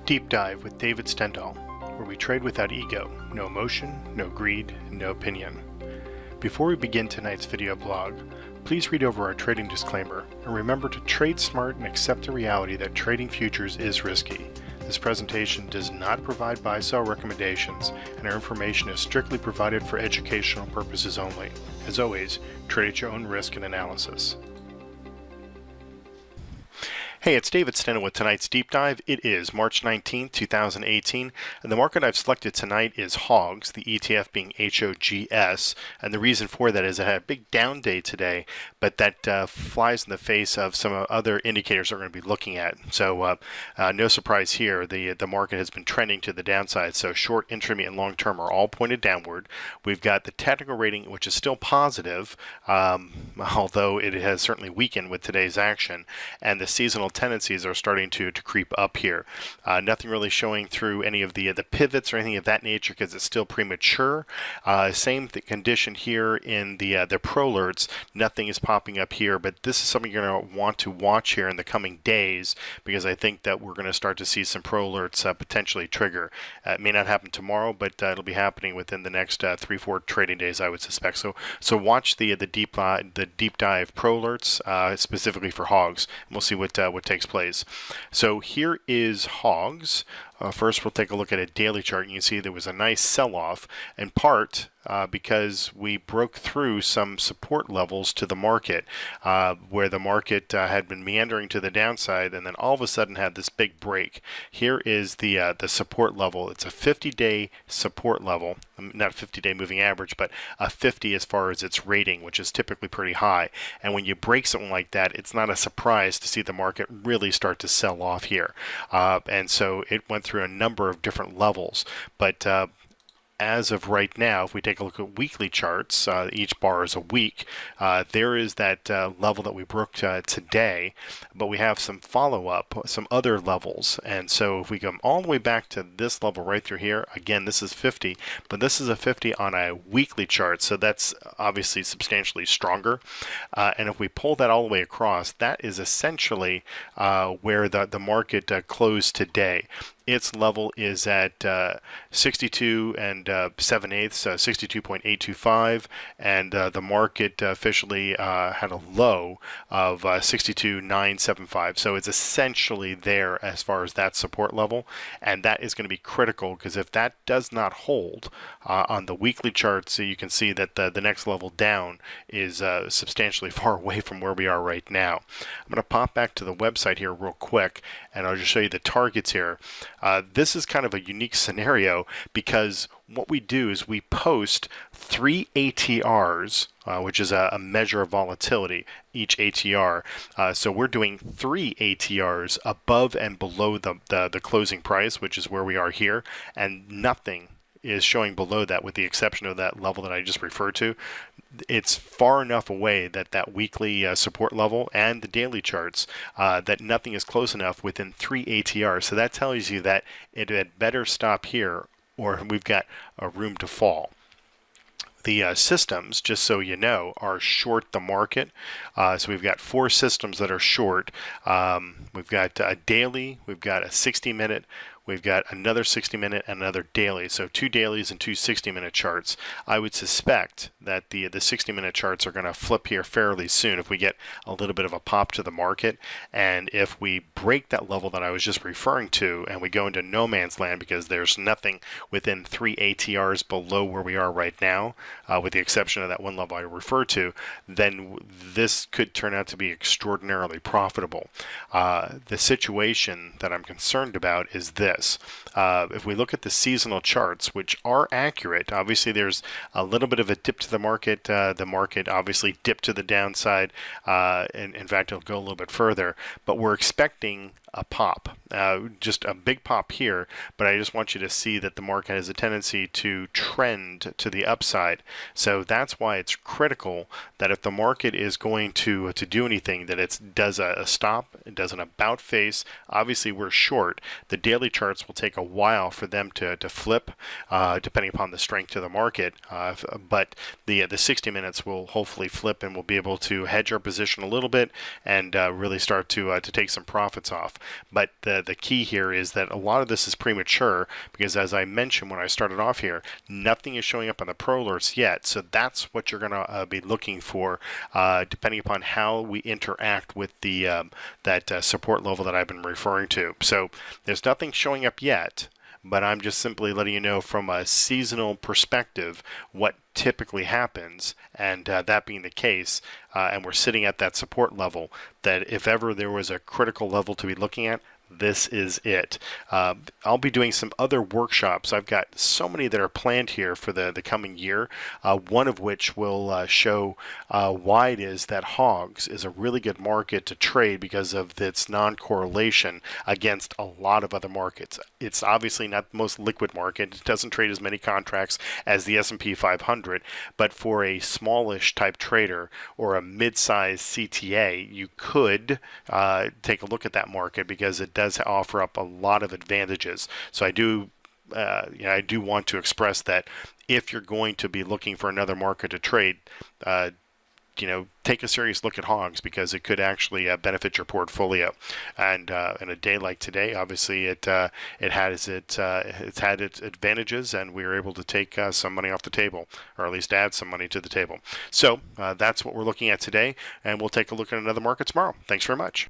Deep Dive with David Stendhal, where we trade without ego, no emotion, no greed, and no opinion. Before we begin tonight's video blog, please read over our trading disclaimer and remember to trade smart and accept the reality that trading futures is risky. This presentation does not provide buy-sell recommendations, and our information is strictly provided for educational purposes only. As always, trade at your own risk and analysis. Hey, it's David Stendhal with tonight's Deep Dive. It is March 19th, 2018, and the market I've selected tonight is Hogs, the ETF being HOGS, and the reason for that is it had a big down day today, but that flies in the face of some other indicators that we're going to be looking at. So no surprise here, the market has been trending to the downside, so short, intermediate, and long term are all pointed downward. We've got the technical rating, which is still positive, although it has certainly weakened with today's action, and the seasonal tendencies are starting to creep up here. Nothing really showing through any of the pivots or anything of that nature because it's still premature. Same condition here in the pro alerts. Nothing is popping up here, but this is something you're going to want to watch here in the coming days because I think that we're going to start to see some pro alerts potentially trigger. It may not happen tomorrow, but it'll be happening within the next 3-4 trading days, I would suspect. So watch the deep dive pro alerts specifically for Hogs, and we'll see what takes place. So here is Hogs. First, we'll take a look at a daily chart, and you can see there was a nice sell-off, in part because we broke through some support levels to the market, where the market had been meandering to the downside, and then all of a sudden had this big break. Here is the support level. It's a 50-day support level, not a 50-day moving average, but a 50 as far as its rating, which is typically pretty high. And when you break something like that, it's not a surprise to see the market really start to sell off here. And so it went through a number of different levels, but as of right now, if we take a look at weekly charts, each bar is a week, there is that level that we broke today, but we have some follow-up, some other levels. And so if we come all the way back to this level right through here, again, this is 50, but this is a 50 on a weekly chart, so that's obviously substantially stronger. And if we pull that all the way across, that is essentially where the market closed today. Its level is at 62 and 7/8, 62.825, and the market officially had a low of 62.975. So it's essentially there as far as that support level, and that is going to be critical because if that does not hold on the weekly chart, so you can see that the next level down is substantially far away from where we are right now. I'm going to pop back to the website here real quick, and I'll just show you the targets here. This is kind of a unique scenario because what we do is we post 3 ATRs, which is a measure of volatility, each ATR. So we're doing 3 ATRs above and below the closing price, which is where we are here, and nothing is showing below that with the exception of that level that I just referred to. It's far enough away that weekly support level and the daily charts that nothing is close enough within 3 ATRs. So that tells you that it had better stop here or we've got a room to fall. The systems, just so you know, are short the market. So we've got 4 systems that are short. We've got a daily, we've got a 60-minute, we've got another 60-minute and another daily. So 2 dailies and 2 60-minute charts. I would suspect that the 60-minute charts are going to flip here fairly soon if we get a little bit of a pop to the market. And if we break that level that I was just referring to and we go into no man's land because there's nothing within 3 ATRs below where we are right now, with the exception of that one level I referred to, then this could turn out to be extraordinarily profitable. The situation that I'm concerned about is this. If we look at the seasonal charts, which are accurate, obviously there's a little bit of a dip to the market. The market obviously dipped to the downside, and in fact it'll go a little bit further, but we're expecting a pop, just a big pop here, but I just want you to see that the market has a tendency to trend to the upside. So that's why it's critical that if the market is going to do anything, that it does a stop, it does an about face. Obviously we're short. The daily charts will take a while for them to flip, depending upon the strength of the market, but the 60 minutes will hopefully flip and we'll be able to hedge our position a little bit and really start to take some profits off. But the key here is that a lot of this is premature because, as I mentioned when I started off here, nothing is showing up on the pro alerts yet. So that's what you're going to be looking for, depending upon how we interact with the that support level that I've been referring to. So there's nothing showing up yet, but I'm just simply letting you know from a seasonal perspective what typically happens, and that being the case, and we're sitting at that support level, that if ever there was a critical level to be looking at, this is it. I'll be doing some other workshops. I've got so many that are planned here for the coming year, one of which will show why it is that Hogs is a really good market to trade because of its non-correlation against a lot of other markets. It's obviously not the most liquid market. It doesn't trade as many contracts as the S&P 500, but for a smallish type trader or a mid-sized CTA, you could take a look at that market because it does offer up a lot of advantages. So I do want to express that if you're going to be looking for another market to trade, take a serious look at Hogs because it could actually benefit your portfolio. And in a day like today, obviously it's had its advantages, and we were able to take some money off the table, or at least add some money to the table. So that's what we're looking at today, and we'll take a look at another market tomorrow. Thanks very much.